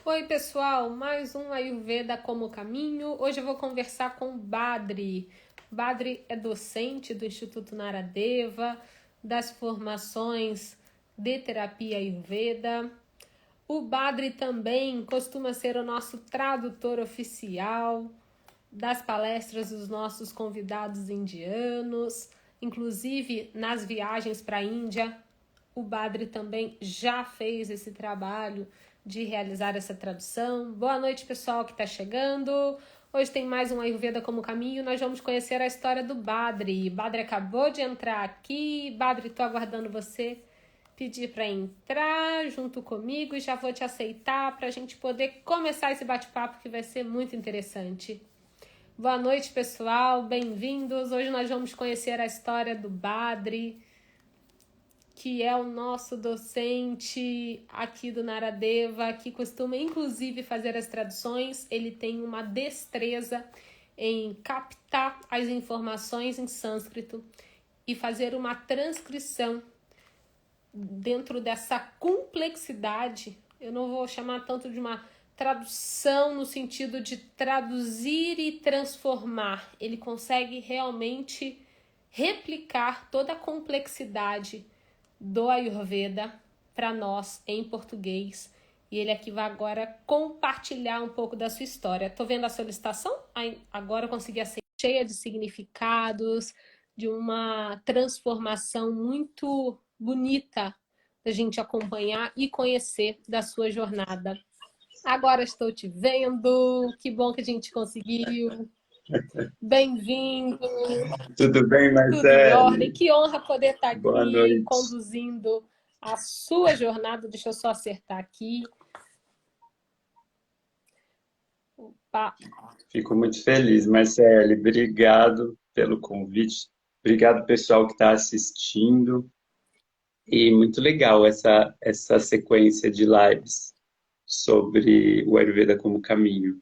Oi pessoal, mais um Ayurveda como caminho. Hoje eu vou conversar com o Badri. Badri é docente do Instituto Naradeva, das formações de terapia Ayurveda. O Badri também costuma ser o nosso tradutor oficial das palestras dos nossos convidados indianos, inclusive nas viagens para a Índia. O Badri também já fez esse trabalho de realizar essa tradução. Boa noite, pessoal que está chegando. Hoje tem mais um Ayurveda como caminho. Nós vamos conhecer a história do Badri. Badri acabou de entrar aqui. Badri, estou aguardando você pedir para entrar junto comigo e já vou te aceitar para a gente poder começar esse bate-papo que vai ser muito interessante. Boa noite, pessoal. Bem-vindos. Hoje nós vamos conhecer a história do Badri, que é o nosso docente aqui do Naradeva, que costuma inclusive fazer as traduções. Ele tem uma destreza em captar as informações em sânscrito e fazer uma transcrição dentro dessa complexidade. Eu não vou chamar tanto de uma tradução no sentido de traduzir e transformar. Ele consegue realmente replicar toda a complexidade do Ayurveda para nós em português. E ele aqui vai agora compartilhar um pouco da sua história. Tô vendo a solicitação? Agora eu consegui aceitar. Cheia de significados, de uma transformação muito bonita da gente acompanhar e conhecer da sua jornada. Agora estou te vendo. Que bom que a gente conseguiu. Bem-vindo. Tudo bem, Tudo em ordem. Marcele? Que honra poder estar Boa aqui noite. conduzindo a sua jornada. Deixa eu só acertar aqui. Opa. Fico muito feliz, Marcele. Obrigado pelo convite. Obrigado, pessoal que está assistindo. E muito legal essa sequência de lives sobre o Ayurveda como caminho.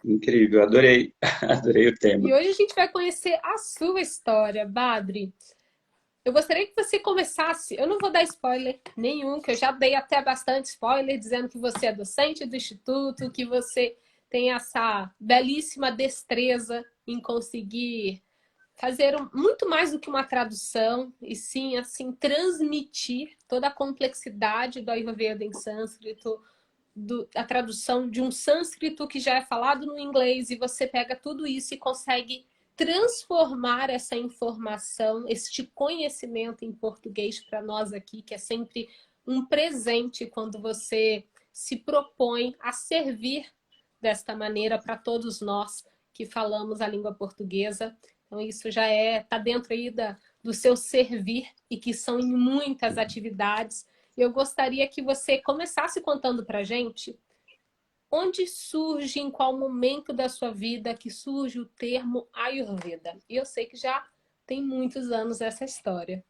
Incrível, adorei, adorei o tema. E hoje a gente vai conhecer a sua história, Badri. Eu gostaria que você começasse, eu não vou dar spoiler nenhum, que eu já dei até bastante spoiler, dizendo que você é docente do Instituto, que você tem essa belíssima destreza em conseguir fazer muito mais do que uma tradução, e sim, assim, transmitir toda a complexidade do Ayurveda em sânscrito, a tradução de um sânscrito que já é falado no inglês, e você pega tudo isso e consegue transformar essa informação, este conhecimento em português para nós aqui, que é sempre um presente quando você se propõe a servir desta maneira para todos nós que falamos a língua portuguesa. Então isso já está dentro aí do seu servir, e que são em muitas atividades. Eu gostaria que você começasse contando para a gente onde surge, em qual momento da sua vida que surge o termo Ayurveda. E eu sei que já tem muitos anos essa história.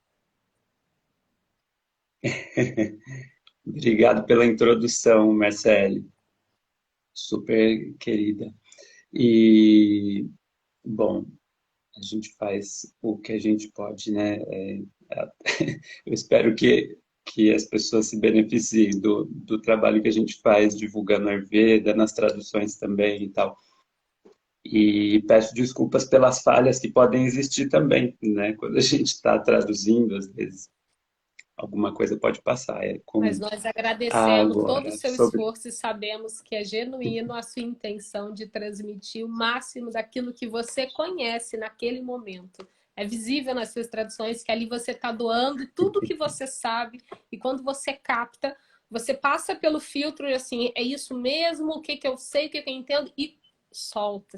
Obrigado pela introdução, Marcele. Super querida. E, bom, a gente faz o que a gente pode, né? Eu espero que as pessoas se beneficiem do trabalho que a gente faz divulgando a Ayurveda, nas traduções também e tal. E peço desculpas pelas falhas que podem existir também, né? Quando a gente está traduzindo, às vezes, alguma coisa pode passar, é Mas comum. nós agradecemos todo o Agora, seu sobre... esforço e sabemos que é genuíno a sua intenção de transmitir o máximo daquilo que você conhece naquele momento. É visível nas suas traduções que ali você está doando tudo que você sabe, e quando você capta, você passa pelo filtro e assim, é isso mesmo, o que eu sei, o que eu entendo, e solta,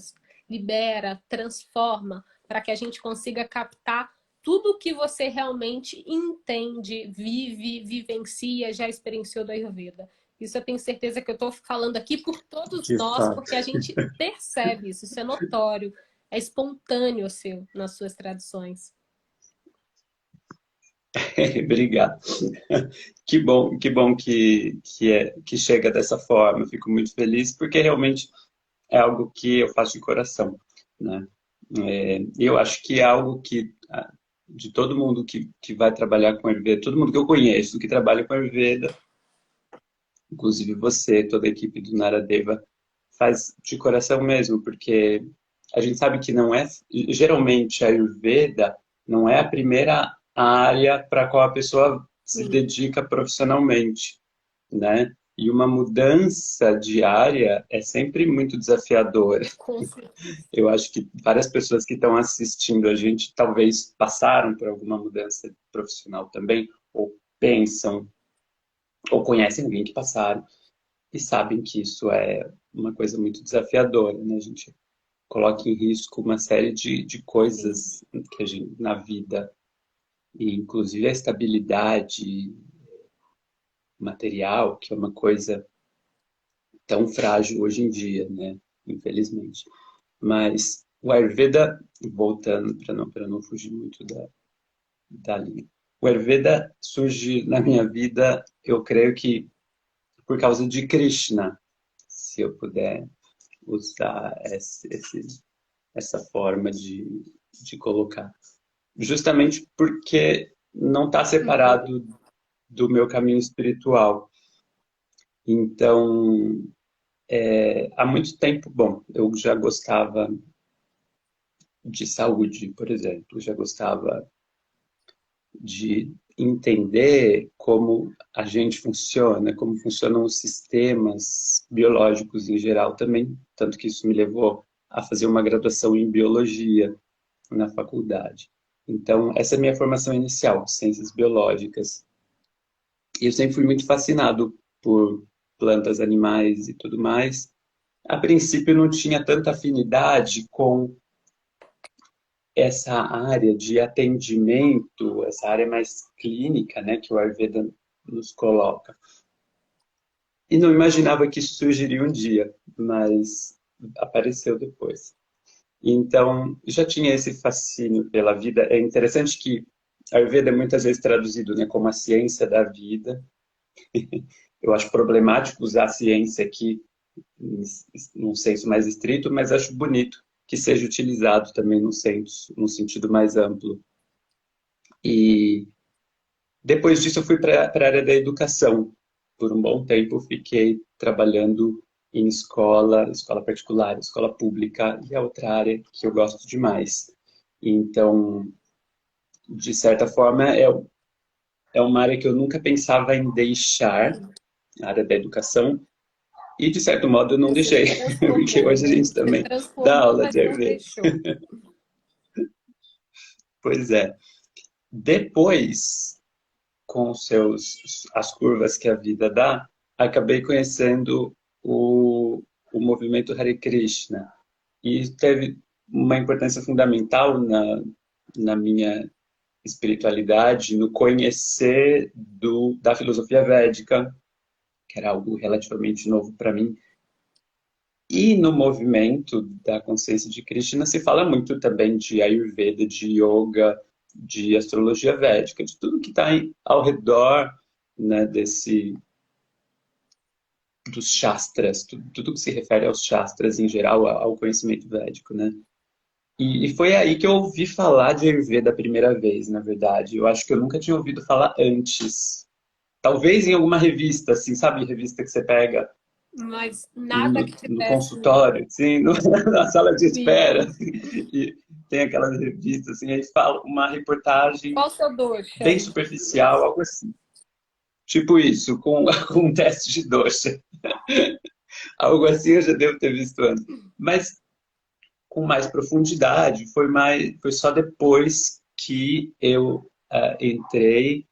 libera, transforma, para que a gente consiga captar tudo o que você realmente entende, vive, vivencia, já experienciou do Ayurveda. Isso eu tenho certeza que eu estou falando aqui por todos De nós, fato. porque a gente percebe isso, isso é notório, é espontâneo seu nas suas traduções. Obrigado. Que bom que chega dessa forma. Fico muito feliz, porque realmente é algo que eu faço de coração, né? Eu acho que é algo que, de todo mundo que vai trabalhar com Ayurveda, todo mundo que eu conheço que trabalha com Ayurveda, inclusive você, toda a equipe do Naradeva, faz de coração mesmo, porque a gente sabe que não é, geralmente a Ayurveda não é a primeira área para a qual a pessoa se Sim, dedica profissionalmente, né? E uma mudança de área é sempre muito desafiadora. com certeza. Eu acho que várias pessoas que estão assistindo a gente talvez passaram por alguma mudança profissional também, ou pensam, ou conhecem alguém que passaram e sabem que isso é uma coisa muito desafiadora, né? A gente coloca em risco uma série de Sim, coisas que a gente, na vida, e inclusive a estabilidade material, que é uma coisa tão frágil hoje em dia, né? Infelizmente. Mas o Ayurveda, voltando para não fugir muito da linha, o Ayurveda surge na minha vida, eu creio que por causa de Krishna, se eu puder usar essa forma de colocar. Justamente porque não está uhum. separado do meu caminho espiritual. Então, há muito tempo, bom, eu já gostava de saúde, por exemplo, já gostava de entender como a gente funciona, como funcionam os sistemas biológicos em geral também, tanto que isso me levou a fazer uma graduação em biologia na faculdade. Então, essa é a minha formação inicial, ciências biológicas. E eu sempre fui muito fascinado por plantas, animais e tudo mais. A princípio, não tinha tanta afinidade com essa área de atendimento, essa área mais clínica, né, que o Ayurveda nos coloca. E não imaginava que isso surgiria um dia, mas apareceu depois. Então, já tinha esse fascínio pela vida. É interessante que Ayurveda é muitas vezes traduzido, né, como a ciência da vida. Eu acho problemático usar a ciência aqui num senso mais estrito, mas acho bonito que seja utilizado também no sentido mais amplo. E depois disso eu fui para a área da educação. Por um bom tempo fiquei trabalhando em escola particular, escola pública, e é outra área que eu gosto demais. Então, de certa forma, é uma área que eu nunca pensava em deixar, a área da educação, e de certo modo eu não Você deixei, se porque transformou, hoje a né? gente Você também dá transformou, aula mas de não Ayurveda. deixou. Pois é. Depois, com as curvas que a vida dá, acabei conhecendo o movimento Hare Krishna. E teve uma importância fundamental na minha espiritualidade, no conhecer da filosofia védica, que era algo relativamente novo para mim. E no movimento da consciência de Krishna se fala muito também de Ayurveda, de yoga, de astrologia védica, de tudo que está ao redor, né, dos shastras, tudo que se refere aos shastras em geral, ao conhecimento védico, né? E foi aí que eu ouvi falar de Ayurveda a primeira vez, na verdade. Eu acho que eu nunca tinha ouvido falar antes. Talvez em alguma revista, assim, sabe? Revista que você pega Mas nada no, que no tivesse. consultório, assim, na sala de espera, Sim. assim, e tem aquelas revistas, assim, aí fala uma reportagem Qual o seu dosha? bem superficial, algo assim. Tipo isso, com, com um teste de dosha. Algo assim eu já devo ter visto antes. Mas com mais profundidade, foi só depois que eu entrei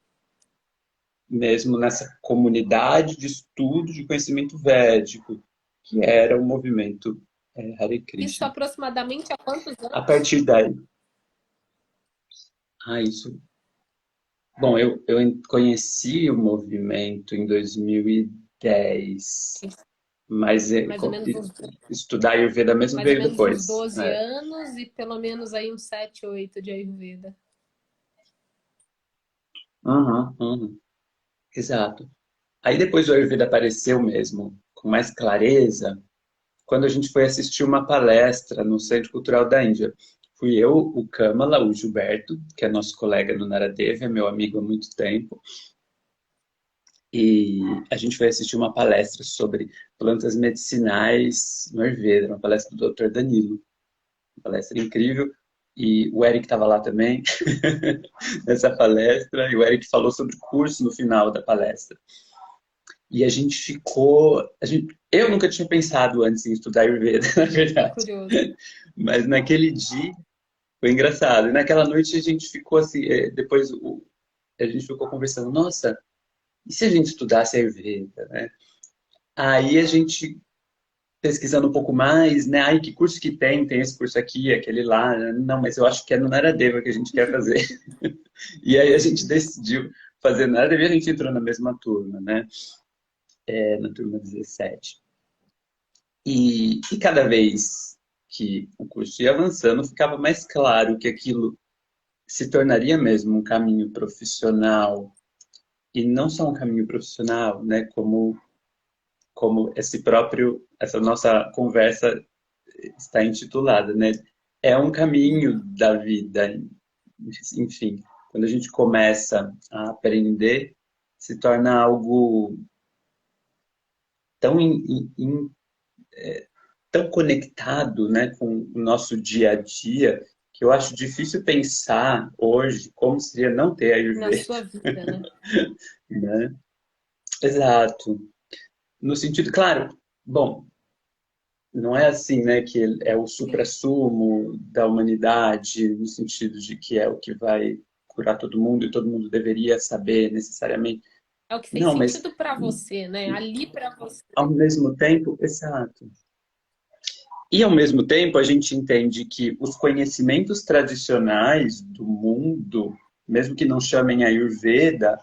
mesmo nessa comunidade de estudo de conhecimento védico, que era o movimento Hare Isso Krishna. aproximadamente há quantos A anos? partir daí, isso. Bom, eu conheci o movimento em 2010, mas Mais ou menos uns, estudar Ayurveda mesmo mais ou veio menos uns depois. 12 anos e pelo menos aí uns 7, 8 de Ayurveda. Uhum, uhum, exato. Aí depois o Ayurveda apareceu mesmo, com mais clareza, quando a gente foi assistir uma palestra no Centro Cultural da Índia. Fui eu, o Kamala, o Gilberto, que é nosso colega no Naradeva, é meu amigo há muito tempo, E a gente foi assistir uma palestra sobre plantas medicinais no Ayurveda, uma palestra do Dr. Danilo. Uma palestra incrível. E o Eric estava lá também, nessa palestra, e o Eric falou sobre o curso no final da palestra. E a gente ficou. Eu nunca tinha pensado antes em estudar Ayurveda, na Que verdade. curioso. Mas naquele dia foi engraçado. E naquela noite a gente ficou assim, depois a gente ficou conversando, nossa, e se a gente estudasse Ayurveda, né? Aí a gente pesquisando um pouco mais, né? Ai, que curso que tem? Tem esse curso aqui, aquele lá. Não, mas eu acho que é no Naradeva que a gente quer fazer. E aí a gente decidiu fazer Naradeva e a gente entrou na mesma turma, né? Na turma 17. E cada vez que o curso ia avançando, ficava mais claro que aquilo se tornaria mesmo um caminho profissional. E não só um caminho profissional, né? Como essa nossa conversa está intitulada, né? É um caminho da vida, enfim. Quando a gente começa a aprender, se torna algo tão, tão conectado, né, com o nosso dia a dia, que eu acho difícil pensar hoje como seria não ter Na Ayurveda, sua vida, né? né? Exato. No sentido, claro, bom, não é assim, né, que é o suprassumo da humanidade, no sentido de que é o que vai curar todo mundo e todo mundo deveria saber necessariamente. É o que fez Não, mas sentido para você, né? Ali para você. ao mesmo tempo, exato. E ao mesmo tempo, a gente entende que os conhecimentos tradicionais do mundo, mesmo que não chamem Ayurveda,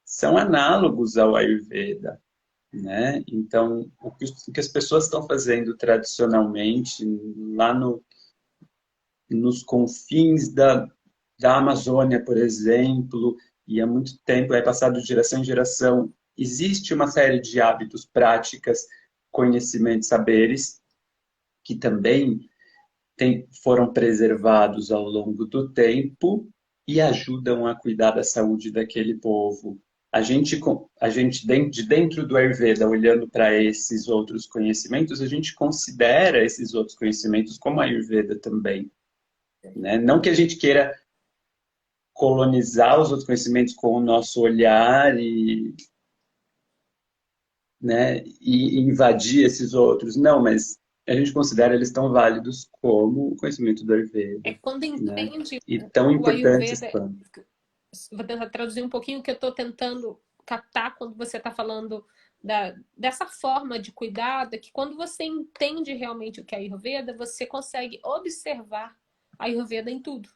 são análogos ao Ayurveda, né? Então, o que as pessoas estão fazendo tradicionalmente lá nos confins da Amazônia, por exemplo, e há muito tempo é passado de geração em geração, existe uma série de hábitos, práticas, conhecimentos, saberes que também foram preservados ao longo do tempo e ajudam a cuidar da saúde daquele povo. A gente de dentro do Ayurveda, olhando para esses outros conhecimentos, a gente considera esses outros conhecimentos como Ayurveda também, né? Não que a gente queira colonizar os outros conhecimentos com o nosso olhar né, e invadir esses outros, não, mas a gente considera eles tão válidos como o conhecimento do É Ayurveda, quando né? entende E tão o importantes Ayurveda. quanto. Vou tentar traduzir um pouquinho o que eu estou tentando captar quando você está falando dessa forma de cuidado, é que quando você entende realmente o que é Ayurveda, você consegue observar a Ayurveda em tudo,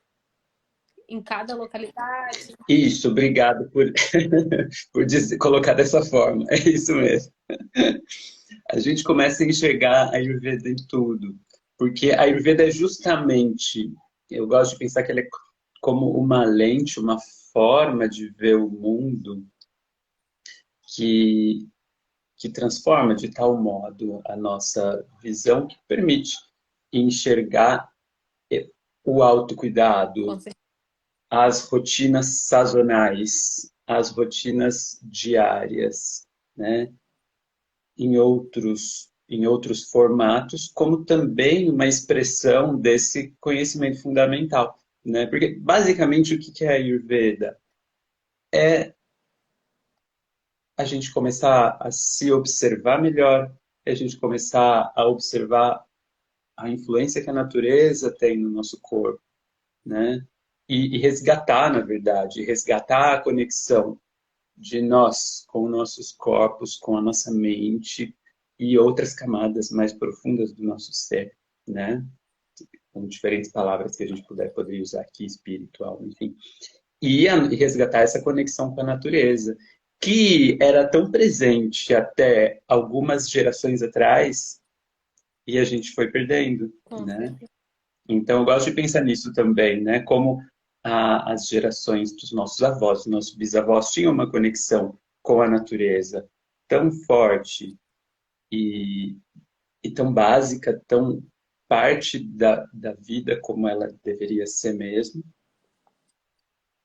em cada localidade. Isso, obrigado por colocar dessa forma. É isso mesmo. A gente começa a enxergar a Ayurveda em tudo, porque a Ayurveda é justamente, eu gosto de pensar que ela é como uma lente, uma forma de ver o mundo que, que transforma de tal modo a nossa visão que permite enxergar o Com autocuidado, certeza. as rotinas sazonais, as rotinas diárias, né? Em outros formatos, como também uma expressão desse conhecimento fundamental, né? Porque basicamente o que é a Ayurveda? É a gente começar a se observar melhor, é a gente começar a observar a influência que a natureza tem no nosso corpo, né? E resgatar, na verdade, resgatar a conexão de nós com nossos corpos, com a nossa mente e outras camadas mais profundas do nosso ser, né? Com diferentes palavras que a gente poderia usar aqui, espiritual, enfim. E resgatar essa conexão com a natureza, que era tão presente até algumas gerações atrás e a gente foi perdendo, Com né? certeza. Então, eu gosto de pensar nisso também, né? Como as gerações dos nossos avós, dos nossos bisavós tinham uma conexão com a natureza tão forte e, e tão básica, tão parte da vida como ela deveria ser mesmo,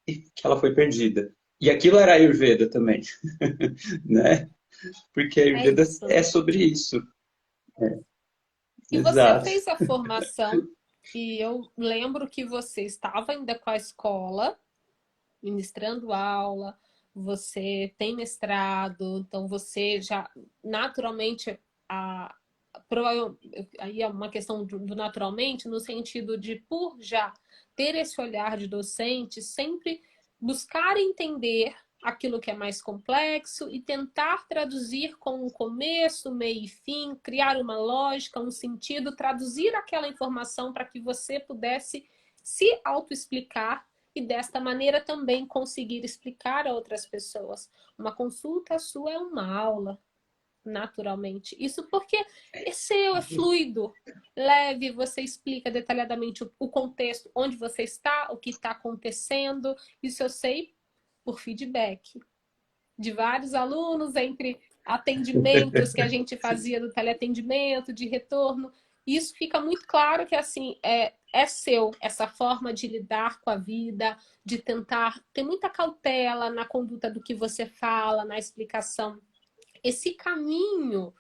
e que ela foi perdida. E aquilo era Ayurveda também, né? Porque a É Ayurveda isso. é sobre isso. E você Exato. fez a formação, e eu lembro que você estava ainda com a escola, ministrando aula, você tem mestrado, então você já naturalmente a aí é uma questão do naturalmente no sentido de por já ter esse olhar de docente, sempre buscar entender aquilo que é mais complexo e tentar traduzir com um começo, meio e fim, criar uma lógica, um sentido, traduzir aquela informação para que você pudesse se autoexplicar e desta maneira também conseguir explicar a outras pessoas. Uma consulta sua é uma aula, naturalmente. Isso porque é seu, é fluido, leve, você explica detalhadamente o contexto, onde você está, o que está acontecendo. Isso eu sei por feedback de vários alunos, entre atendimentos que a gente fazia do teleatendimento, de retorno. Isso fica muito claro que assim é seu essa forma de lidar com a vida, de tentar ter muita cautela na conduta do que você fala, na explicação. Esse caminho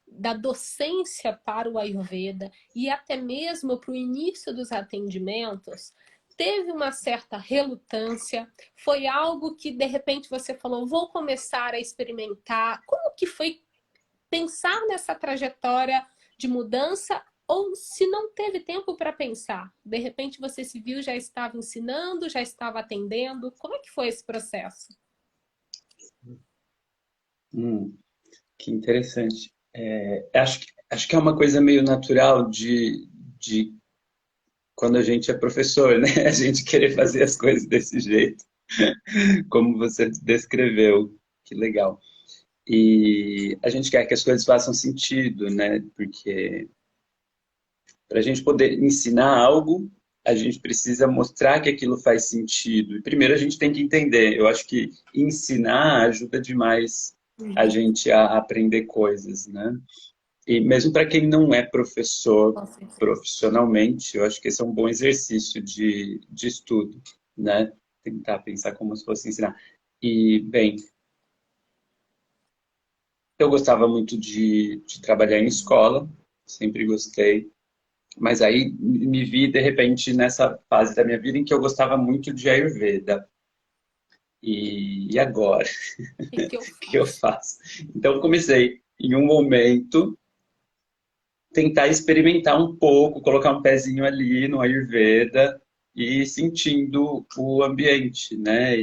da docência para o Ayurveda e até mesmo para o início dos atendimentos, teve uma certa relutância? Foi algo que de repente você falou, vou começar a experimentar? Como que foi pensar nessa trajetória de mudança? Ou se não teve tempo para pensar, de repente você se viu, já estava ensinando, já estava atendendo? Como é que foi esse processo? Hum, que interessante. Acho que é uma coisa meio natural de quando a gente é professor, né? A gente querer fazer as coisas desse jeito, como você descreveu. Que legal. E a gente quer que as coisas façam sentido, né? Porque para a gente poder ensinar algo, a gente precisa mostrar que aquilo faz sentido. E primeiro a gente tem que entender. Eu acho que ensinar ajuda demais a Uhum. gente a aprender coisas, né? E mesmo para quem não é professor Com certeza. profissionalmente, eu acho que esse é um bom exercício de estudo, né? Tentar pensar como se fosse ensinar. E, bem, eu gostava muito de trabalhar em escola, sempre gostei. Mas aí me vi, de repente, nessa fase da minha vida em que eu gostava muito de Ayurveda. E agora? Que eu O que eu faço? faço? Então, eu comecei, em um momento, tentar experimentar um pouco, colocar um pezinho ali no Ayurveda e sentindo o ambiente, né?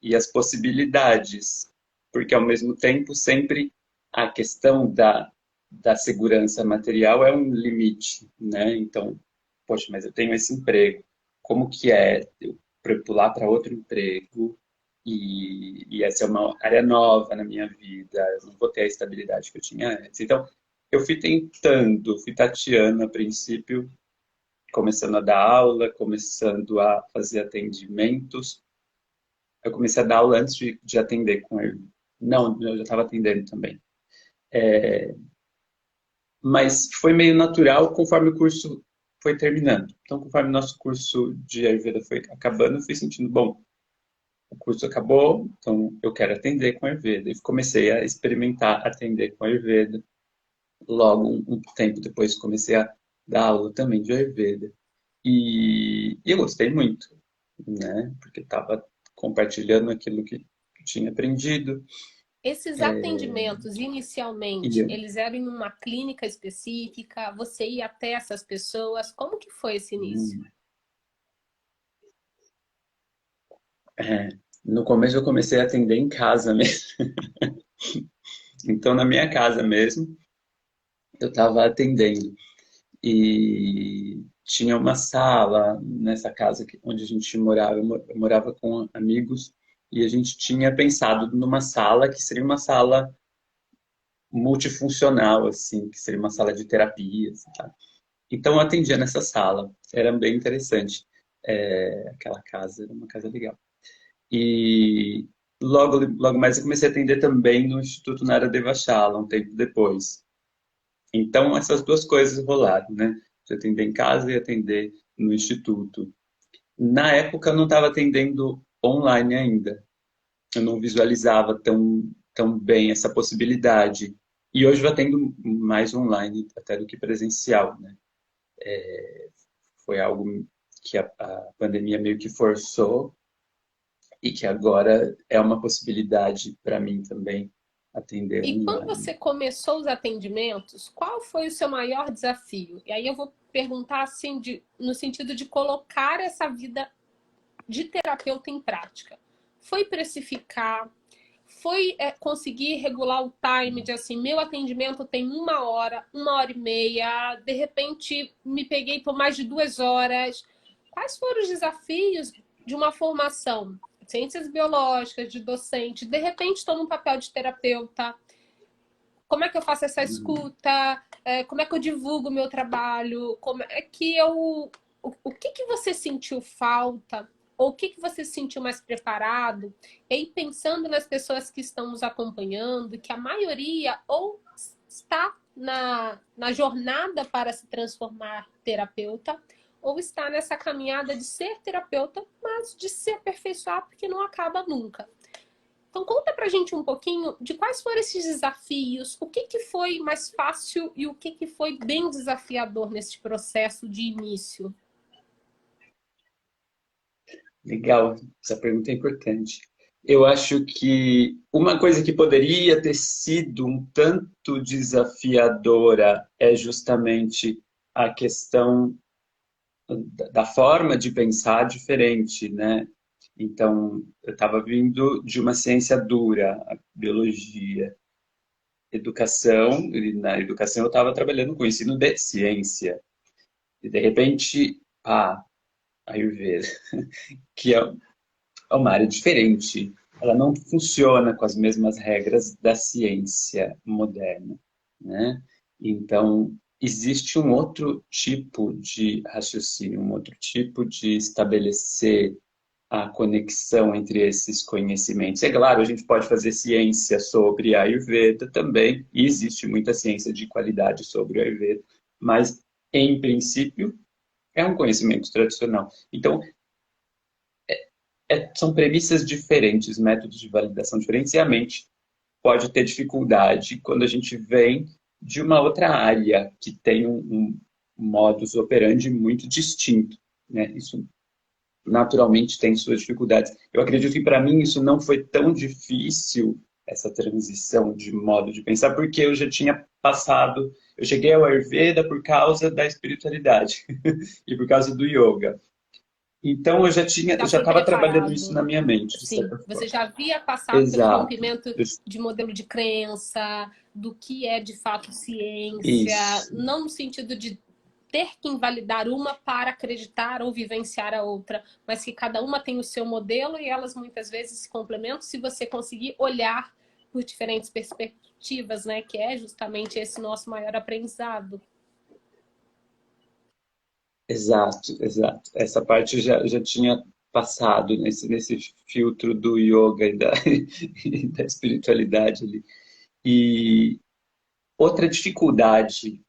E as possibilidades. Porque, ao mesmo tempo, sempre a questão da segurança material é um limite, né? Então, poxa, mas eu tenho esse emprego. Como que é eu pular para outro emprego? E essa é uma área nova na minha vida. Eu não vou ter a estabilidade que eu tinha antes. Então, eu fui tentando, fui tateando a princípio, começando a dar aula, começando a fazer atendimentos. Eu comecei a dar aula antes de atender com ele. Não, eu já estava atendendo também. Mas foi meio natural conforme o curso foi terminando. Então, conforme o nosso curso de Ayurveda foi acabando, eu fui sentindo, bom, o curso acabou, então eu quero atender com Ayurveda. E comecei a experimentar atender com Ayurveda. Logo, um tempo depois, comecei a dar aula também de Ayurveda. E eu gostei muito, né? Porque estava compartilhando aquilo que eu tinha aprendido. Esses atendimentos, E inicialmente, eles eram em uma clínica específica? Você ia até essas pessoas? Como que foi esse início? hum, é, no começo eu comecei a atender em casa mesmo. Então, na minha casa mesmo, eu estava atendendo. E tinha uma sala nessa casa onde a gente morava. Eu morava com amigos e a gente tinha pensado numa sala que seria uma sala multifuncional, assim, que seria uma sala de terapias, tá? Então eu atendia nessa sala, era bem interessante. Aquela casa era uma casa legal. E logo mais eu comecei a atender também no Instituto Nara Devachala, um tempo depois. Então essas duas coisas rolaram, né? De atender em casa e atender no Instituto. Na época eu não estava atendendo online ainda. eu não visualizava tão bem essa possibilidade. E hoje eu atendo mais online até do que presencial, né? Foi algo que a pandemia meio que forçou e que agora é uma possibilidade para mim também atender E quando online. você começou os atendimentos, qual foi o seu maior desafio? E aí eu vou perguntar assim, no sentido de colocar essa vida de terapeuta em prática. Foi precificar? Foi conseguir regular o time de assim, meu atendimento tem 1 hora e meia, de repente me peguei por mais de 2 horas. Quais foram os desafios de uma formação? Ciências biológicas, de docente, de repente estou num papel de terapeuta. Como é que eu faço essa escuta? Como é que eu divulgo o meu trabalho? Como é que eu. O que você sentiu falta? Ou o que você se sentiu mais preparado? E aí, pensando nas pessoas que estão nos acompanhando, que a maioria ou está na jornada para se transformar terapeuta, ou está nessa caminhada de ser terapeuta, mas de se aperfeiçoar, porque não acaba nunca. Então conta pra gente um pouquinho de quais foram esses desafios, o que foi mais fácil e o que foi bem desafiador nesse processo de início. Legal, essa pergunta é importante. Eu acho que uma coisa que poderia ter sido um tanto desafiadora é justamente a questão da forma de pensar diferente, né? Então, eu estava vindo de uma ciência dura, a biologia, educação, e na educação eu estava trabalhando com ensino de ciência. E, de repente, Ayurveda, que é uma área diferente. Ela não funciona com as mesmas regras da ciência moderna, né? Então, existe um outro tipo de raciocínio, um outro tipo de estabelecer a conexão entre esses conhecimentos. É claro, a gente pode fazer ciência sobre a Ayurveda também, e existe muita ciência de qualidade sobre o Ayurveda, mas, em princípio, é um conhecimento tradicional. Então, são premissas diferentes, métodos de validação diferentes, e a mente pode ter dificuldade quando a gente vem de uma outra área que tem um modus operandi muito distinto, né? Isso naturalmente tem suas dificuldades. Eu acredito que para mim isso não foi tão difícil, essa transição de modo de pensar, porque eu já tinha passado, eu cheguei ao Ayurveda por causa da espiritualidade e por causa do yoga. Então eu Já já foi estava trabalhando isso preparado. na minha mente, de Sim, certa você forma. já havia passado pelo Exato. rompimento de modelo de crença, do que é de fato ciência, Isso, não no sentido de ter que invalidar uma para acreditar ou vivenciar a outra, mas que cada uma tem o seu modelo e elas muitas vezes se complementam se você conseguir olhar por diferentes perspectivas, né? Que é justamente esse nosso maior aprendizado. exato. Essa parte já tinha passado nesse filtro do yoga e da, e da espiritualidade ali. E outra dificuldade,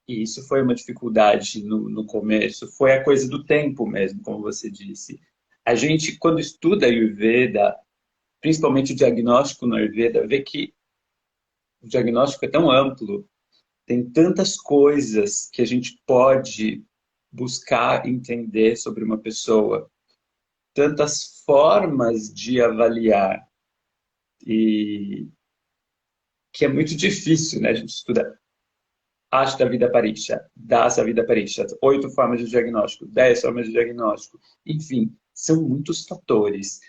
e isso foi uma dificuldade no começo, foi a coisa do tempo mesmo, como você disse. A gente, quando estuda Ayurveda, principalmente o diagnóstico no Ayurveda, vê que o diagnóstico é tão amplo, tem tantas coisas que a gente pode buscar entender sobre uma pessoa, tantas formas de avaliar, e que é muito difícil, né? A gente estuda Ashta Vida Pariksha, Dasa Vida Pariksha, 8 formas de diagnóstico, 10 formas de diagnóstico, enfim, são muitos fatores.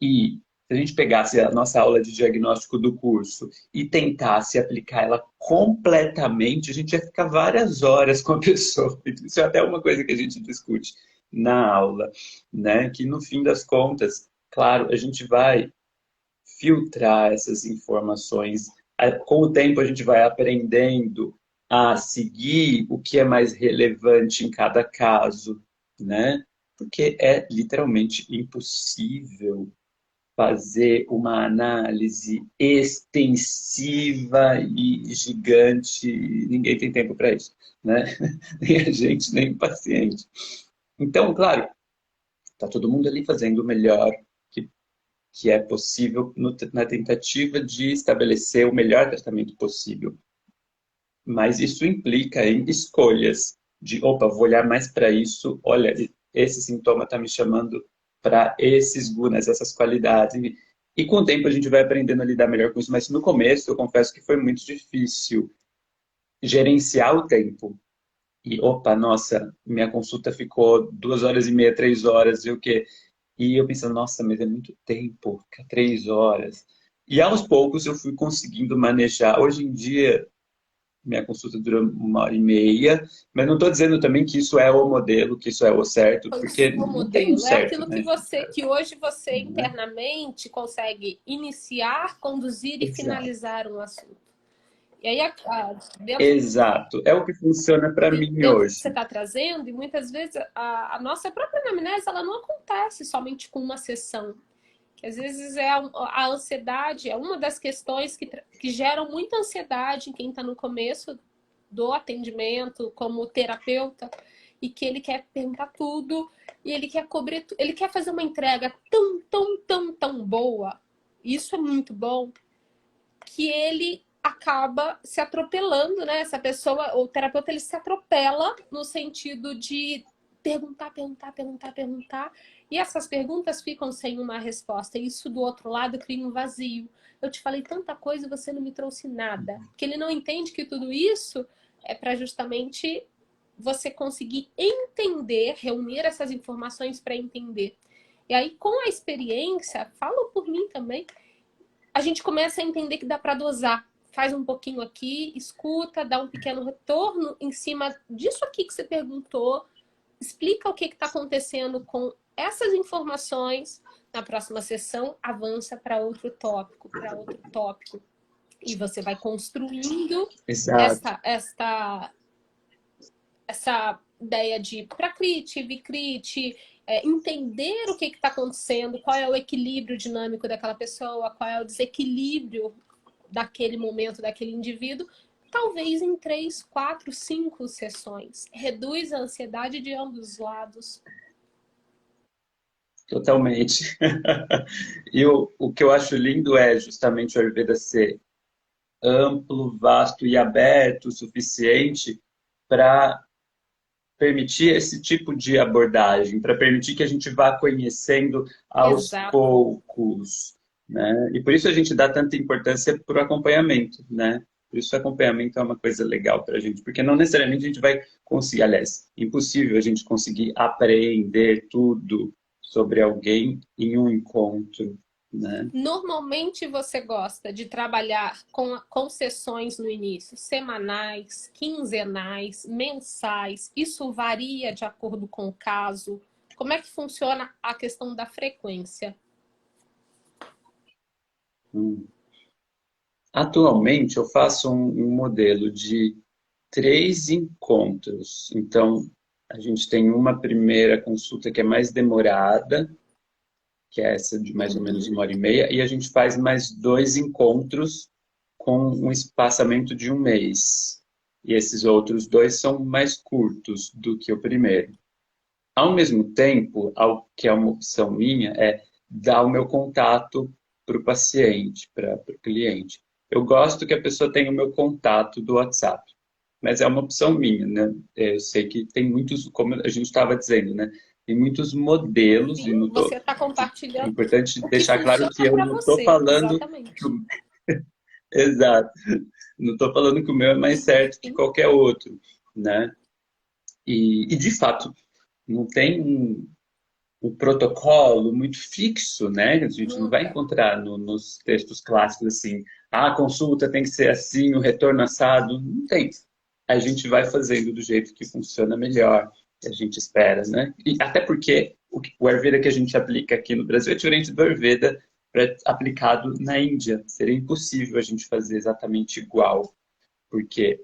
E se a gente pegasse a nossa aula de diagnóstico do curso e tentasse aplicar ela completamente, a gente ia ficar várias horas com a pessoa. Isso é até uma coisa que a gente discute na aula, né? Que no fim das contas, claro, a gente vai filtrar essas informações. Com o tempo, a gente vai aprendendo a seguir o que é mais relevante em cada caso, né? Porque é literalmente impossível fazer uma análise extensiva e gigante. Ninguém tem tempo para isso, né? Nem a gente, nem o paciente. Então, claro, está todo mundo ali fazendo o melhor que que é possível na tentativa de estabelecer o melhor tratamento possível. Mas isso implica em escolhas de, opa, vou olhar mais para isso, olha, esse sintoma está me chamando para esses gunas, essas qualidades. E com o tempo a gente vai aprendendo a lidar melhor com isso, mas no começo eu confesso que foi muito difícil gerenciar o tempo. E, opa, nossa, minha consulta ficou 2 horas e meia, 3 horas, e o quê? E eu pensando, nossa, mas é muito tempo, fica 3 horas. E aos poucos eu fui conseguindo manejar. Hoje em dia, minha consulta dura 1 hora e meia, mas não estou dizendo também que isso é o modelo, que isso é o certo, porque O não tem um modelo é certo, aquilo né? que hoje você Né? internamente consegue iniciar, conduzir e Exato. finalizar um assunto. E aí, Exato. É o que funciona para mim dentro do que você hoje. está trazendo, e muitas vezes a nossa própria anamnese ela não acontece somente com uma sessão. Que às vezes a ansiedade é uma das questões que geram muita ansiedade em quem está no começo do atendimento como terapeuta e que ele quer perguntar tudo e ele quer cobrir, ele quer fazer uma entrega tão boa. Isso é muito bom que ele acaba se atropelando, né? Essa pessoa, o terapeuta, ele se atropela no sentido de perguntar. E essas perguntas ficam sem uma resposta. E isso do outro lado cria um vazio. Eu te falei tanta coisa e você não me trouxe nada. Porque ele não entende que tudo isso é para justamente você conseguir entender, reunir essas informações para entender. E aí, com a experiência, falo por mim também, a gente começa a entender que dá para dosar. Faz um pouquinho aqui, escuta, dá um pequeno retorno em cima disso aqui que você perguntou, explica o que está acontecendo com essas informações. Na próxima sessão, avança para outro tópico, E você vai construindo Exato. essa ideia de Prakriti, Vikriti, entender o que está acontecendo, qual é o equilíbrio dinâmico daquela pessoa, qual é o desequilíbrio daquele momento, daquele indivíduo, talvez em 3, 4, 5 sessões. Reduz a ansiedade de ambos os lados. Totalmente. E o que eu acho lindo é justamente o Ayurveda ser amplo, vasto e aberto o suficiente para permitir esse tipo de abordagem, para permitir que a gente vá conhecendo aos Exato. poucos, né? E por isso a gente dá tanta importância para o acompanhamento, né? Por isso o acompanhamento é uma coisa legal para a gente, porque não necessariamente a gente vai conseguir, aliás, impossível a gente conseguir aprender tudo sobre alguém em um encontro, né? Normalmente você gosta de trabalhar com sessões no início, semanais, quinzenais, mensais. Isso varia de acordo com o caso. Como é que funciona a questão da frequência? Hum. Atualmente eu faço um modelo de 3 encontros. Então, a gente tem uma primeira consulta que é mais demorada, que é essa de mais ou menos Uhum. 1 hora e meia, e a gente faz mais 2 encontros com um espaçamento de 1 mês. E esses outros 2 são mais curtos do que o primeiro. Ao mesmo tempo, ao que é uma opção minha, é dar o meu contato para o paciente, para o cliente. Eu gosto que a pessoa tenha o meu contato do WhatsApp, mas é uma opção minha, né? Eu sei que tem muitos, como a gente estava dizendo, né? Tem muitos modelos e Sim, não você tô, está é compartilhando importante o que deixar claro funciona que eu para não estou você, falando que exatamente. o, exato, não estou falando que o meu é mais certo que Sim, qualquer outro, né? E de fato, não tem um protocolo muito fixo, né? A gente não vai nunca. encontrar nos textos clássicos assim, a consulta tem que ser assim, o retorno assado. Não tem. A gente vai fazendo do jeito que funciona melhor, que a gente espera, né? E até porque o Ayurveda que a gente aplica aqui no Brasil é diferente do Ayurveda aplicado na Índia. Seria impossível a gente fazer exatamente igual, porque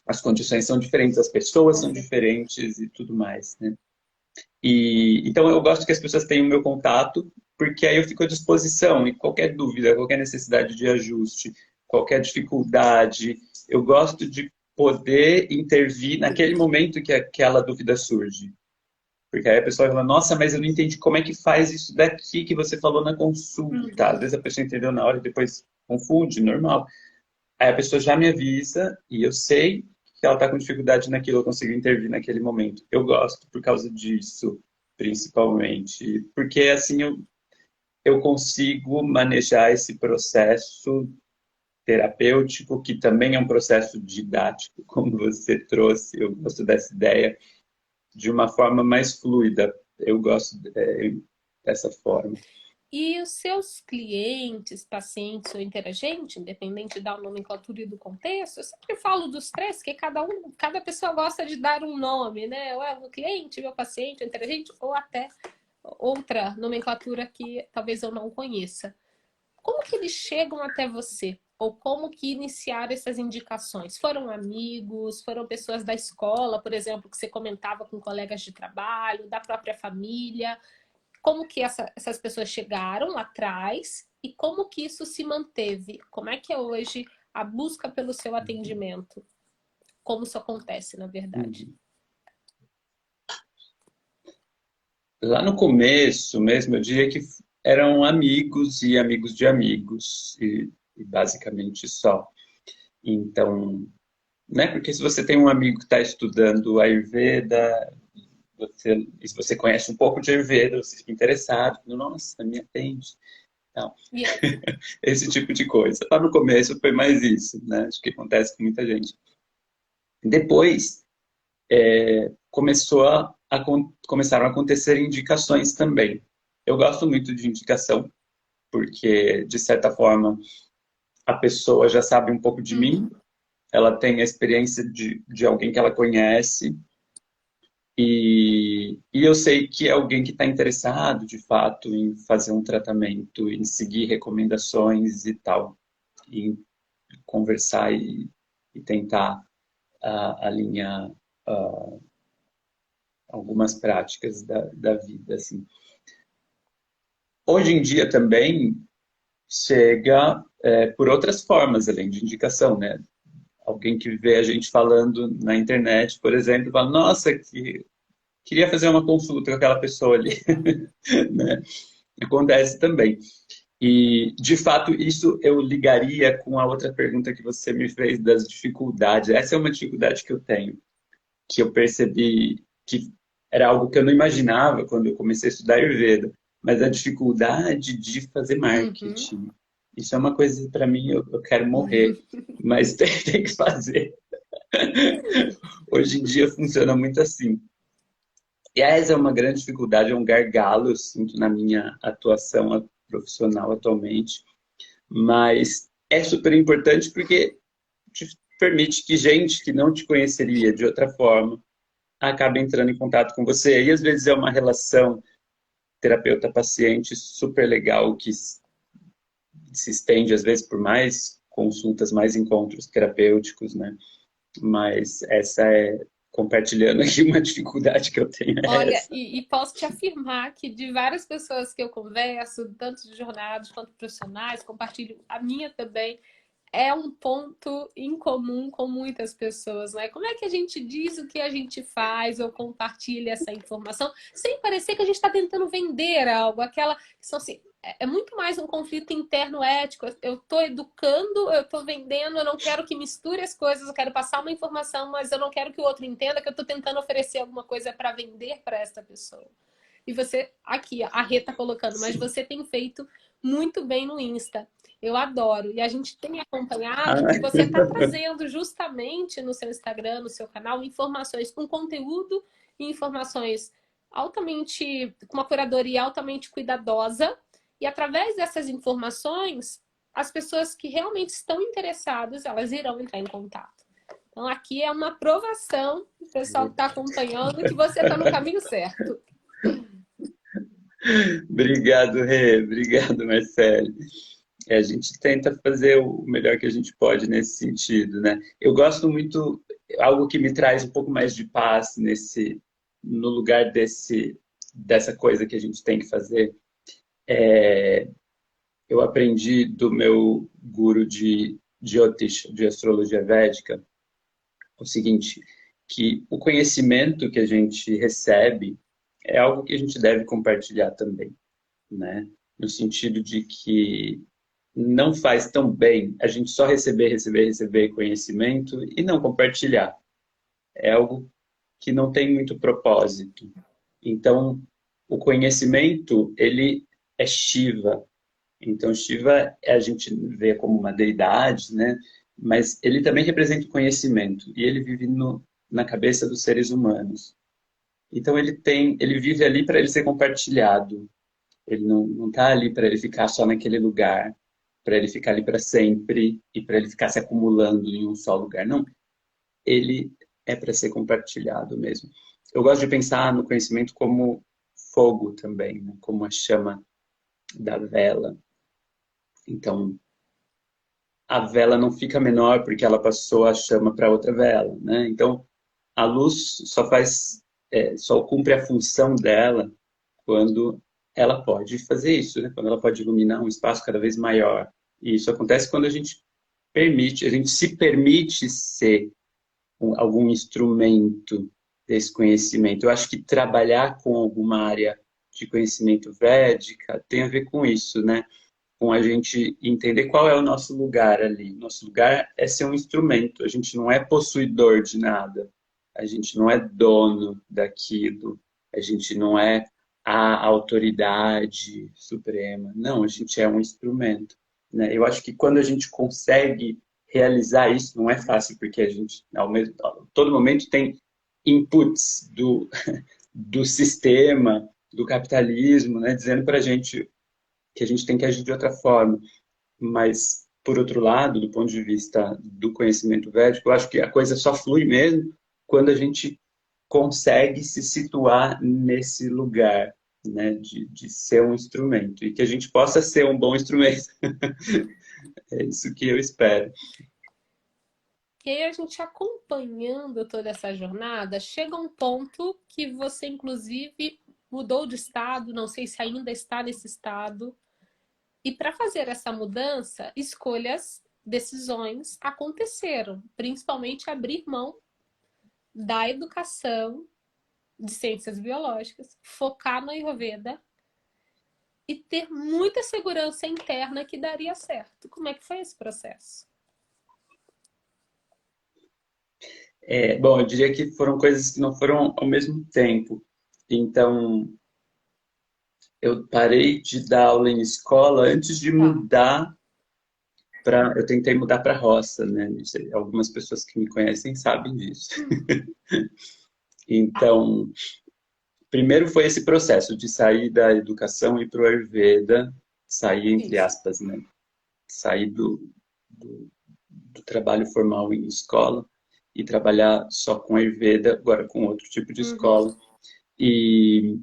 as condições são diferentes, as pessoas Com são certeza. diferentes e tudo mais, né? E, então eu gosto que as pessoas tenham o meu contato, porque aí eu fico à disposição e qualquer dúvida, qualquer necessidade de ajuste, qualquer dificuldade, eu gosto de poder intervir naquele momento que aquela dúvida surge. Porque aí a pessoa fala, nossa, mas eu não entendi como é que faz isso daqui que você falou na consulta. Às vezes a pessoa entendeu na hora e depois confunde, normal. Aí a pessoa já me avisa e eu sei que ela está com dificuldade naquilo, eu consigo intervir naquele momento. Eu gosto por causa disso, principalmente. Porque assim eu consigo manejar esse processo terapêutico, que também é um processo didático, como você trouxe, eu gosto dessa ideia, de uma forma mais fluida. Eu gosto dessa forma. E os seus clientes, pacientes ou interagentes, independente da nomenclatura e do contexto, eu sempre falo dos três, que cada pessoa gosta de dar um nome, né? Ou é o cliente, meu paciente, o interagente, ou até outra nomenclatura que talvez eu não conheça. Como que eles chegam até você? Ou como que iniciaram essas indicações? Foram amigos? Foram pessoas da escola, por exemplo, que você comentava com colegas de trabalho, da própria família? Como que essas pessoas chegaram lá atrás e como que isso se manteve? Como é que é hoje a busca pelo seu atendimento? Como isso acontece, na verdade? Lá no começo mesmo, eu diria que eram amigos e amigos de amigos, e basicamente só. Então, né? Porque se você tem um amigo que está estudando Ayurveda, e se você conhece um pouco de Ayurveda, você fica interessado, nossa, me atende. Então, Yes. esse tipo de coisa. Lá no começo foi mais isso, né? Acho que acontece com muita gente. Depois, começaram a acontecer indicações também. Eu gosto muito de indicação, porque, de certa forma, a pessoa já sabe um pouco de mim, ela tem a experiência de alguém que ela conhece, e eu sei que é alguém que está interessado, de fato, em fazer um tratamento, em seguir recomendações e tal, em conversar e tentar alinhar algumas práticas da vida, assim. Hoje em dia também chega por outras formas, além de indicação, né? Alguém que vê a gente falando na internet, por exemplo, fala, nossa, queria fazer uma consulta com aquela pessoa ali, né? Acontece também. E, de fato, isso eu ligaria com a outra pergunta que você me fez das dificuldades. Essa é uma dificuldade que eu tenho, que eu percebi que era algo que eu não imaginava quando eu comecei a estudar Ayurveda, mas a dificuldade de fazer marketing. Isso é uma coisa, para mim, eu quero morrer, mas tem que fazer. Hoje em dia funciona muito assim. E essa é uma grande dificuldade, é um gargalo, eu sinto, na minha atuação profissional atualmente, mas é super importante porque te permite que gente que não te conheceria de outra forma acabe entrando em contato com você. E às vezes é uma relação terapeuta-paciente super legal que se estende às vezes por mais consultas, mais encontros terapêuticos, né? Mas essa é, compartilhando aqui uma dificuldade que eu tenho, é Olha, essa. e posso te afirmar que de várias pessoas que eu converso, tanto de jornadas quanto profissionais, compartilho a minha também, é um ponto em comum com muitas pessoas, né? Como é que a gente diz o que a gente faz ou compartilha essa informação sem parecer que a gente está tentando vender algo? Aquela que são assim, é muito mais um conflito interno ético. Eu estou educando, eu estou vendendo, eu não quero que misture as coisas, eu quero passar uma informação, mas eu não quero que o outro entenda que eu estou tentando oferecer alguma coisa para vender para esta pessoa. E você, aqui, a Rê tá colocando, mas Sim. você tem feito muito bem no Insta. Eu adoro. E a gente tem acompanhado que Ah, você está trazendo justamente no seu Instagram, no seu canal, informações com conteúdo e informações altamente, com uma curadoria altamente cuidadosa. E através dessas informações, as pessoas que realmente estão interessadas, elas irão entrar em contato. Então aqui é uma aprovação, o pessoal que está acompanhando, que você está no caminho certo. obrigado, Rê. Obrigado, Marcelo. A gente tenta fazer o melhor que a gente pode nesse sentido, né? Eu gosto muito, algo que me traz um pouco mais de paz no lugar dessa coisa que a gente tem que fazer. Eu aprendi do meu guru de Jyotish, de astrologia védica, o seguinte, que o conhecimento que a gente recebe é algo que a gente deve compartilhar também, né? No sentido de que não faz tão bem a gente só receber conhecimento e não compartilhar. É algo que não tem muito propósito. Então, o conhecimento, ele é Shiva. Então, Shiva a gente vê como uma deidade, né? Mas ele também representa o conhecimento e ele vive na cabeça dos seres humanos. Então, ele vive ali para ele ser compartilhado. Ele não está ali para ele ficar só naquele lugar, para ele ficar ali para sempre e para ele ficar se acumulando em um só lugar. Não, ele é para ser compartilhado mesmo. Eu gosto de pensar no conhecimento como fogo também, né? Como a chama da vela. Então, a vela não fica menor porque ela passou a chama para outra vela, né? Então, a luz só cumpre a função dela quando ela pode fazer isso, né? Quando ela pode iluminar um espaço cada vez maior. E isso acontece quando a gente se permite ser algum instrumento desse conhecimento. Eu acho que trabalhar com alguma área de conhecimento védica tem a ver com isso, né? Com a gente entender qual é o nosso lugar ali. Nosso lugar é ser um instrumento. A gente não é possuidor de nada. A gente não é dono daquilo. A gente não é a autoridade suprema. Não, a gente é um instrumento, né? Eu acho que quando a gente consegue realizar isso, não é fácil, porque a gente, todo momento, tem inputs do sistema, do capitalismo, né? Dizendo para a gente que a gente tem que agir de outra forma. Mas, por outro lado, do ponto de vista do conhecimento védico, eu acho que a coisa só flui mesmo quando a gente consegue se situar nesse lugar, né, de ser um instrumento. E que a gente possa ser um bom instrumento. É isso que eu espero. E aí a gente acompanhando toda essa jornada, chega um ponto que você, inclusive, mudou de estado, não sei se ainda está nesse estado. E para fazer essa mudança, escolhas, decisões aconteceram, principalmente abrir mão da educação de ciências biológicas, focar no Ayurveda e ter muita segurança interna que daria certo. Como é que foi esse processo? Bom, eu diria que foram coisas que não foram ao mesmo tempo. Então, eu parei de dar aula em escola antes de Tá. mudar para. Eu tentei mudar para roça, né? Não sei, algumas pessoas que me conhecem sabem disso. Então, primeiro foi esse processo de sair da educação e ir para o Ayurveda, sair entre Isso. aspas, né? Sair do trabalho formal em escola e trabalhar só com Ayurveda, agora com outro tipo de Uhum. escola. E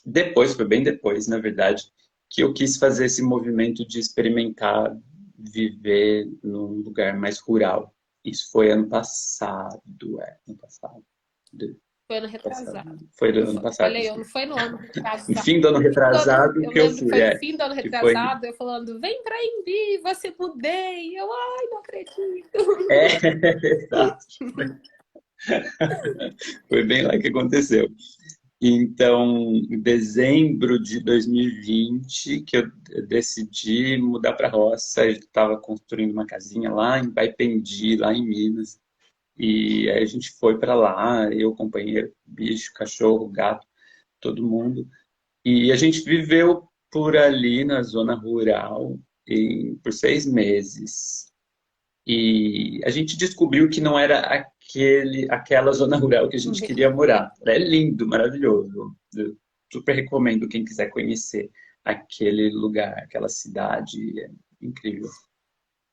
depois, foi bem depois, na verdade, que eu quis fazer esse movimento de experimentar viver num lugar mais rural. Isso foi ano passado, ano passado. Foi ano Passado. retrasado. Foi do Não ano foi, passado, olha eu, não desculpa. foi no ano No retrasado. fim do ano retrasado Eu que eu lembro que fui, foi no fim do ano que foi... retrasado, eu falando, vem pra Embi, você mudei. Eu, ai, não acredito. É, exato. Foi bem lá que aconteceu. Então, em dezembro de 2020, que eu decidi mudar para a roça, eu estava construindo uma casinha lá em Baipendi, lá em Minas. E aí a gente foi para lá, eu, companheiro, bicho, cachorro, gato, todo mundo. E a gente viveu por ali na zona rural por 6 meses. E a gente descobriu que não era aquela zona rural que a gente queria morar. É lindo, maravilhoso. Eu super recomendo quem quiser conhecer aquele lugar, aquela cidade. É incrível,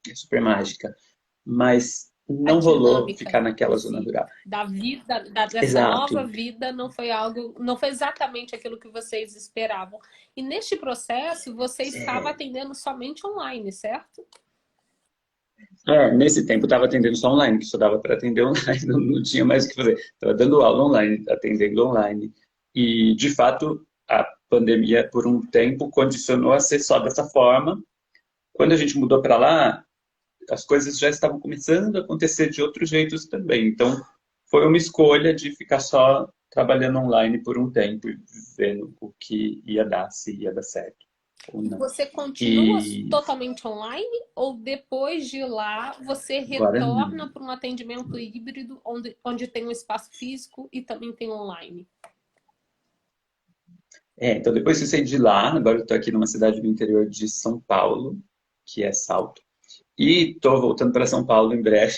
é super mágica. Mas A não rolou dinâmica ficar naquela em zona si rural. da vida, dessa nova Exato. vida, não foi algo, não foi exatamente aquilo que vocês esperavam. E neste processo, você estava atendendo somente online, certo? Nesse tempo eu estava atendendo só online, que só dava para atender online, não tinha mais o que fazer. Estava dando aula online, atendendo online. E, de fato, a pandemia, por um tempo, condicionou a ser só dessa forma. Quando a gente mudou para lá, as coisas já estavam começando a acontecer de outros jeitos também. Então, foi uma escolha de ficar só trabalhando online por um tempo e vendo o que ia dar, se ia dar certo ou não. Você continua E totalmente online ou depois de lá você agora não. retorna para um atendimento híbrido onde tem um espaço físico e também tem online? Então depois que eu saí de lá, agora eu estou aqui numa cidade do interior de São Paulo, que é Salto. E estou voltando para São Paulo em breve.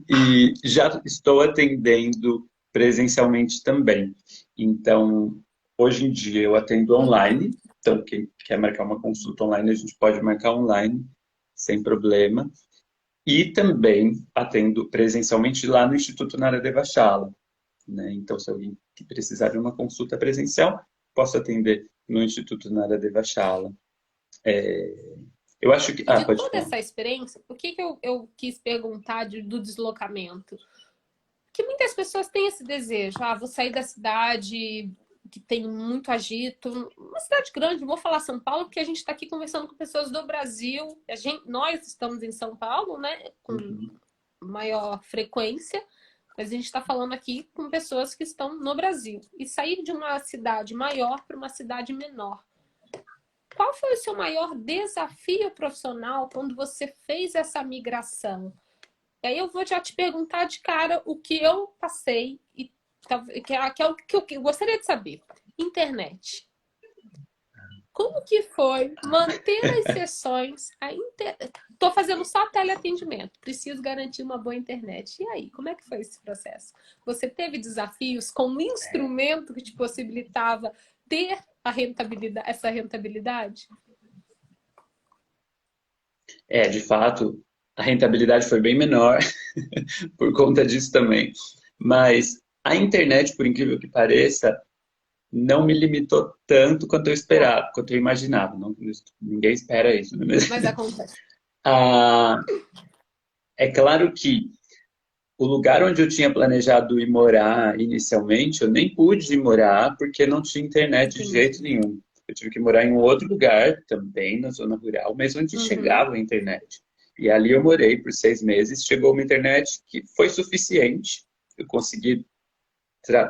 E já estou atendendo presencialmente também. Então, hoje em dia eu atendo Uhum. online. Então, quem quer marcar uma consulta online, a gente pode marcar online, sem problema. E também atendo presencialmente lá no Instituto Nara Devachala, né? Então, se alguém que precisar de uma consulta presencial, posso atender no Instituto Nara Devachala. Eu acho que... E de pode toda falar. essa experiência, por que eu quis perguntar do deslocamento? Que muitas pessoas têm esse desejo. Vou sair da cidade que tem muito agito. Uma cidade grande, não vou falar São Paulo, porque a gente está aqui conversando com pessoas do Brasil. Nós estamos em São Paulo, né? Com Uhum. maior frequência. Mas a gente está falando aqui com pessoas que estão no Brasil. E sair de uma cidade maior para uma cidade menor. Qual foi o seu maior desafio profissional quando você fez essa migração? E aí eu vou já te perguntar de cara o que eu passei e que é o que eu gostaria de saber. Internet. Como que foi manter as sessões? Tô fazendo só teleatendimento. Preciso garantir uma boa internet. E aí, como é que foi esse processo? Você teve desafios com um instrumento que te possibilitava ter essa rentabilidade? De fato, a rentabilidade foi bem menor por conta disso também. Mas a internet, por incrível que pareça, não me limitou tanto quanto eu Tá, esperava, quanto eu imaginava. Não, ninguém espera isso, não é mesmo? mas acontece. Ah, é claro que o lugar onde eu tinha planejado ir morar inicialmente, eu nem pude ir morar porque não tinha internet de jeito Entendi. nenhum. Eu tive que morar em um outro lugar, também na zona rural, mas onde Uhum. chegava a internet. E ali eu morei por 6 meses. Chegou uma internet que foi suficiente. Eu consegui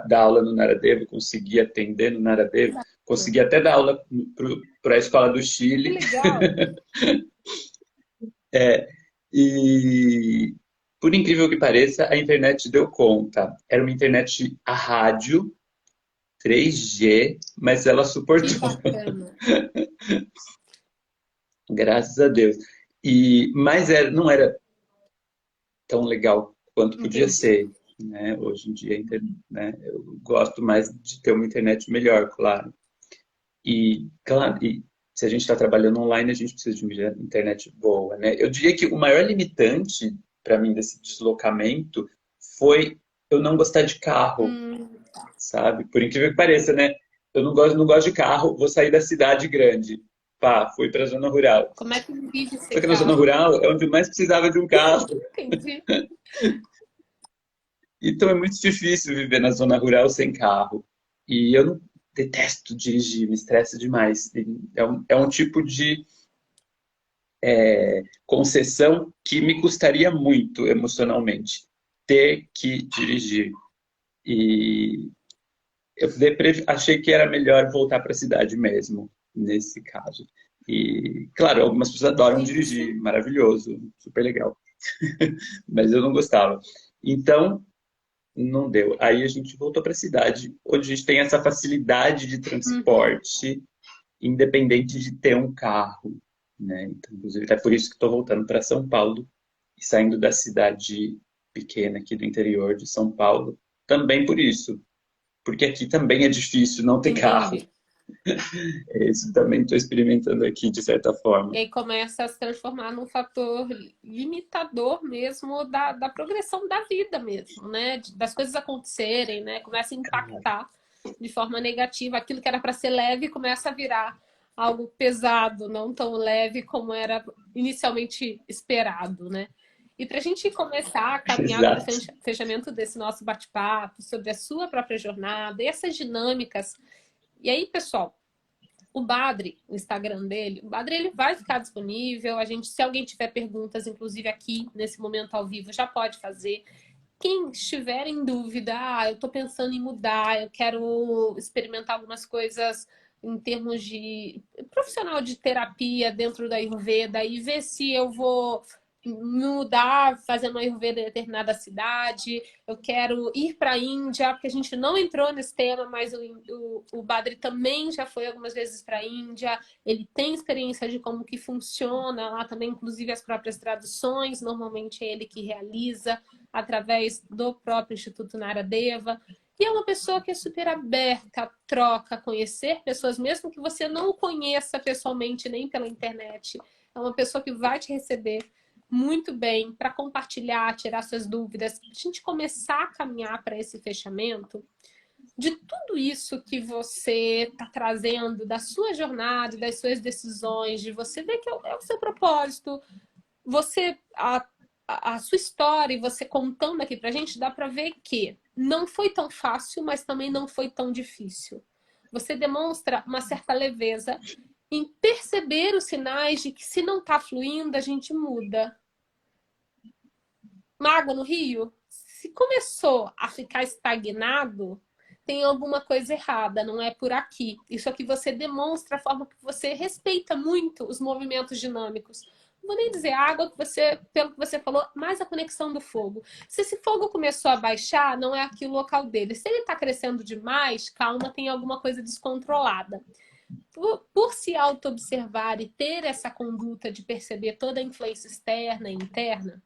dar aula no Naradevo, consegui atender no Que Naradevo, bacana. consegui até dar aula para a Escola do Que Chile. legal. E, por incrível que pareça, a internet deu conta. Era uma internet a rádio, 3G, mas ela Que suportou, bacana. graças a Deus. Mas não era tão legal quanto podia Entendi. ser, né? Hoje em dia, né, eu gosto mais de ter uma internet melhor, claro. Claro, se a gente está trabalhando online, a gente precisa de uma internet boa, né? Eu diria que o maior limitante para mim desse deslocamento foi eu não gostar de carro, Hum, sabe? Por incrível que pareça, né? Eu não gosto de carro, vou sair da cidade grande. Pá, fui para a zona rural. como é que vive Só sem que na zona carro? rural é onde eu mais precisava de um carro. Entendi. Então é muito difícil viver na zona rural sem carro. E eu não detesto dirigir, me estressa demais. É um tipo de concessão que me custaria muito emocionalmente ter que dirigir. E eu achei que era melhor voltar para a cidade mesmo, nesse caso. E, claro, algumas pessoas adoram Sim, dirigir, sim. maravilhoso, super legal. Mas eu não gostava. Então, não deu. Aí a gente voltou para a cidade, onde a gente tem essa facilidade de Uhum. transporte, independente de ter um carro, né? Então, inclusive, é por isso que estou voltando para São Paulo e saindo da cidade pequena aqui do interior de São Paulo, também por isso, porque aqui também é difícil não ter carro. Entendi. Isso também estou experimentando aqui de certa E forma. aí começa a se transformar num fator limitador mesmo da progressão da vida mesmo, né? Das coisas acontecerem, né? Começa a impactar de forma negativa. Aquilo que era para ser leve começa a virar algo pesado, não tão leve como era inicialmente esperado, né? E para a gente começar a caminhar para o Exato. fechamento desse nosso bate-papo sobre a sua própria jornada e essas dinâmicas. E aí, pessoal, o Badri, o Instagram dele, o Badri ele vai ficar disponível. Se alguém tiver perguntas, inclusive aqui nesse momento ao vivo, já pode fazer. quem estiver em dúvida, eu estou pensando em mudar, eu quero experimentar algumas coisas em termos de profissional de terapia dentro da Ayurveda e ver se eu vou mudar, fazendo uma Ayurveda em determinada cidade, eu quero ir para a Índia, porque a gente não entrou nesse tema, mas o Badri também já foi algumas vezes para a Índia, ele tem experiência de como que funciona lá também, inclusive as próprias traduções, normalmente é ele que realiza através do próprio Instituto Naradeva. E é uma pessoa que é super aberta, troca, conhecer pessoas, mesmo que você não o conheça pessoalmente nem pela internet. É uma pessoa que vai te receber muito bem para compartilhar, tirar suas dúvidas, a gente começar a caminhar para esse fechamento de tudo isso que você está trazendo, da sua jornada, das suas decisões, de você ver que é o seu propósito, você a sua história e você contando aqui para a gente, dá para ver que não foi tão fácil, mas também não foi tão difícil. Você demonstra uma certa leveza em perceber os sinais de que se não está fluindo, a gente muda. Uma água no rio, se começou a ficar estagnado, tem alguma coisa errada, não é por aqui. Isso aqui você demonstra a forma que você respeita muito os movimentos dinâmicos. Não vou nem dizer água, que você, pelo que você falou, mais a conexão do fogo. Se esse fogo começou a baixar, não é aqui o local dele. Se ele está crescendo demais, calma, tem alguma coisa descontrolada. Por se auto-observar e ter essa conduta de perceber toda a influência externa e interna,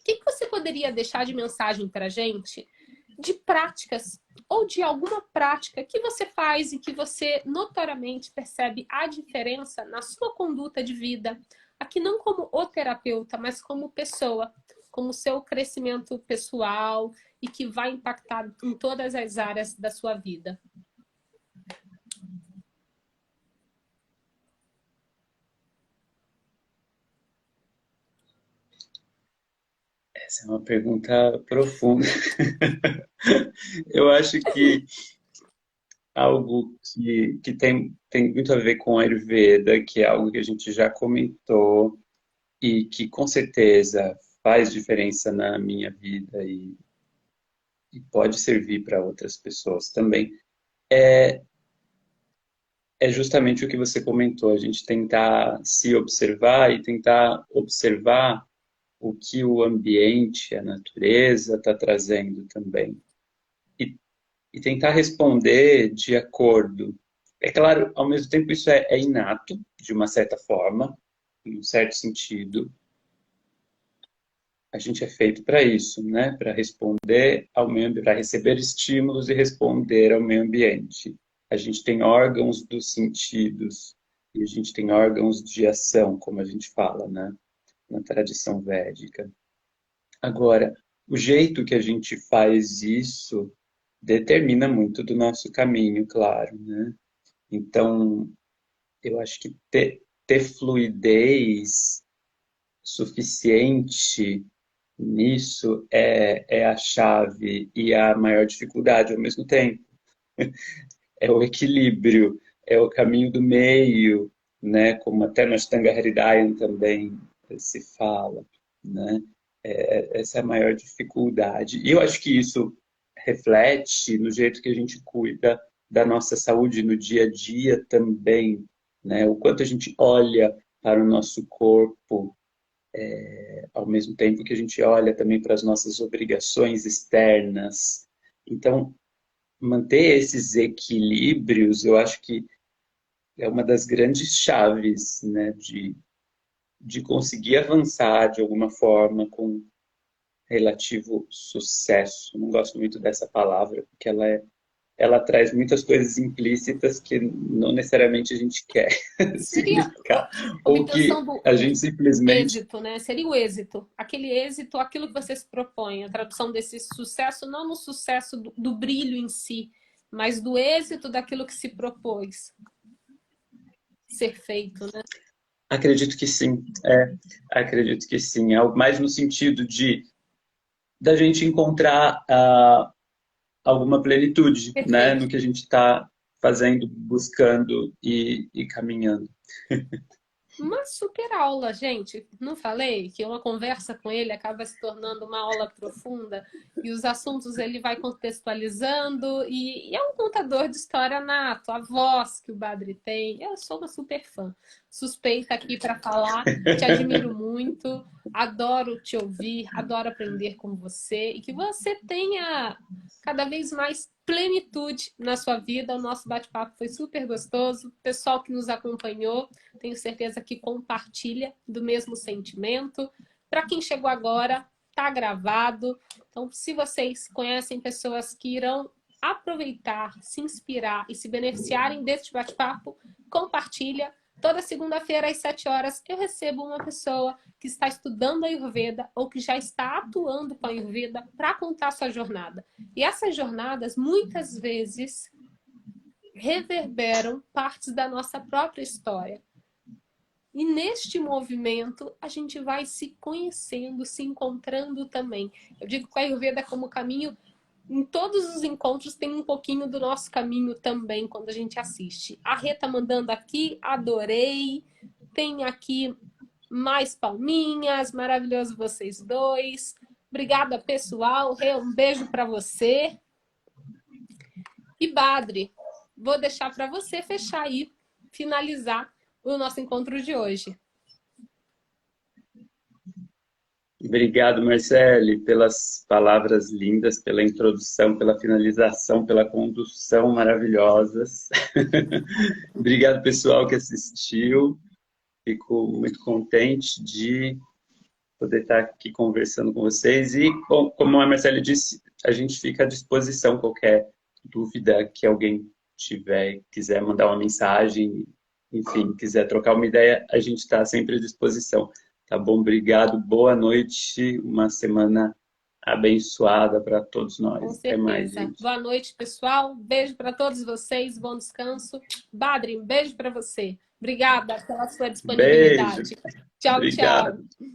o que você poderia deixar de mensagem para a gente de práticas ou de alguma prática que você faz e que você notoriamente percebe a diferença na sua conduta de vida, aqui não como o terapeuta, mas como pessoa, como seu crescimento pessoal e que vai impactar em todas as áreas da sua vida? Essa é uma pergunta profunda. Eu acho que algo que tem muito a ver com a Ayurveda, que é algo que a gente já comentou e que com certeza faz diferença na minha vida e pode servir para outras pessoas também, é justamente o que você comentou, a gente tentar se observar e tentar observar o que o ambiente, a natureza está trazendo também. E, e tentar responder de acordo. É claro, ao mesmo tempo isso é inato, de uma certa forma, em um certo sentido. A gente é feito para isso, né? Para responder ao meio ambiente, para receber estímulos e responder ao meio ambiente. A gente tem órgãos dos sentidos e a gente tem órgãos de ação, como a gente fala, né? Na tradição védica. Agora, o jeito que a gente faz isso determina muito do nosso caminho, claro, né? Então, eu acho que ter fluidez suficiente nisso é a chave e a maior dificuldade ao mesmo tempo. É o equilíbrio, é o caminho do meio, né? Como até no Ashtanga Hridayam também se fala, né? Essa é a maior dificuldade. E eu acho que isso reflete no jeito que a gente cuida da nossa saúde no dia a dia também, né? O quanto a gente olha para o nosso corpo, ao mesmo tempo que a gente olha também para as nossas obrigações externas. Então, manter esses equilíbrios, eu acho que é uma das grandes chaves, né, de conseguir avançar de alguma forma com relativo sucesso. Não gosto muito dessa palavra, porque ela traz muitas coisas implícitas que não necessariamente a gente quer Seria significar, ou que obtenção do a gente simplesmente. êxito, né? Seria o êxito. Aquele êxito, aquilo que você se propõe. A tradução desse sucesso, não no sucesso do brilho em si, mas do êxito daquilo que se propôs ser feito, né? Acredito que sim, acredito que sim. É mais no sentido de da gente encontrar alguma plenitude, né, Perfeito. no que a gente está fazendo, buscando e caminhando. Uma super aula, gente. Não falei que uma conversa com ele acaba se tornando uma aula profunda e os assuntos ele vai contextualizando e é um contador de história nato, a voz que o Badri tem. Eu sou uma super fã, suspeita aqui para falar, te admiro muito, adoro te ouvir, adoro aprender com você e que você tenha cada vez mais plenitude na sua vida. O nosso bate-papo foi super gostoso. O pessoal que nos acompanhou, tenho certeza que compartilha do mesmo sentimento. Para quem chegou agora, tá gravado. Então, se vocês conhecem pessoas que irão aproveitar, se inspirar e se beneficiarem deste bate-papo, compartilha. Toda segunda-feira, às 7 horas, eu recebo uma pessoa que está estudando a Ayurveda ou que já está atuando com a Ayurveda para contar sua jornada. E essas jornadas, muitas vezes, reverberam partes da nossa própria história. E neste movimento, a gente vai se conhecendo, se encontrando também. Eu digo que a Ayurveda como caminho, em todos os encontros tem um pouquinho do nosso caminho também, quando a gente assiste. A Rê tá mandando aqui, adorei. Tem aqui mais palminhas, maravilhoso vocês dois. Obrigada, pessoal. Rê, um beijo para você. E Badri, vou deixar para você fechar aí, finalizar o nosso encontro de hoje. Obrigado, Marcele, pelas palavras lindas, pela introdução, pela finalização, pela condução maravilhosas. Obrigado, pessoal que assistiu. Fico muito contente de poder estar aqui conversando com vocês. E, como a Marcele disse, a gente fica à disposição. Qualquer dúvida que alguém tiver, quiser mandar uma mensagem, enfim, quiser trocar uma ideia, a gente está sempre à disposição. Tá bom? Obrigado. Boa noite. Uma semana abençoada para todos nós. Com Até mais, certeza. gente. Boa noite, pessoal. Beijo para todos vocês. Bom descanso. Badri, um beijo para você. Obrigada pela sua Beijo. disponibilidade. Tchau, Obrigado. tchau.